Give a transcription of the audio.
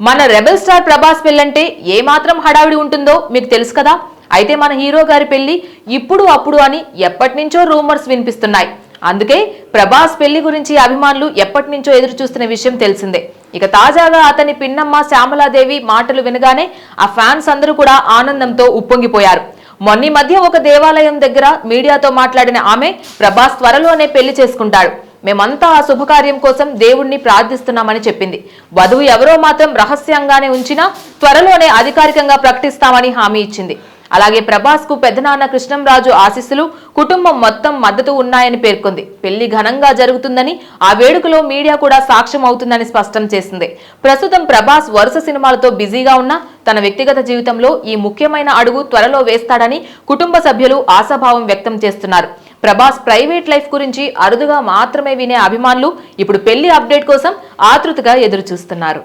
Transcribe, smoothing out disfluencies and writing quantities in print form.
మన rebel star Prabhas పెళ్ళంటే ఏమాత్రం హడావిడి ఉంటుందో మీకు తెలుసు కదా. అయితే మన హీరో గారి పెళ్లి ఇప్పుడు అప్పుడు అని ఎప్పటి నుంచో రూమర్స్ వినిపిస్తున్నాయి. అందుకే ప్రభాస్ పెళ్లి గురించి అభిమానులు ఎప్పటి నుంచో ఎదురు చూస్తున్న విషయం తెలిసిందే. ఇక తాజాగా అతని పిన్నమ్మ శ్యామలాదేవి మాటలు వినగానే ఆ ఫ్యాన్స్ అందరూ కూడా ఆనందంతో ఉప్పొంగిపోయారు. మొన్న మధ్య ఒక దేవాలయం దగ్గర మీడియాతో మాట్లాడిన ఆమె ప్రభాస్ త్వరలోనే పెళ్లి చేసుకుంటాడు, మేమంతా ఆ శుభకార్యం కోసం దేవుణ్ణి ప్రార్థిస్తున్నామని చెప్పింది. వధువు ఎవరో మాత్రం రహస్యంగానే ఉంచినా త్వరలోనే అధికారికంగా ప్రకటిస్తామని హామీ ఇచ్చింది. అలాగే ప్రభాస్ కు పెద్దనాన్న కృష్ణంరాజు ఆశీస్సులు, కుటుంబం మొత్తం మద్దతు ఉన్నాయని పేర్కొంది. పెళ్లి ఘనంగా జరుగుతుందని, ఆ వేడుకలో మీడియా కూడా సాక్ష్యం అవుతుందని స్పష్టం చేసింది. ప్రస్తుతం ప్రభాస్ వరుస సినిమాలతో బిజీగా ఉన్న తన వ్యక్తిగత జీవితంలో ఈ ముఖ్యమైన అడుగు త్వరలో వేస్తాడని కుటుంబ సభ్యులు ఆశాభావం వ్యక్తం చేస్తున్నారు. ప్రభాస్ ప్రైవేట్ లైఫ్ గురించి అరుదుగా మాత్రమే వినే అభిమానులు ఇప్పుడు పెళ్లి అప్డేట్ కోసం ఆతృతగా ఎదురు చూస్తున్నారు.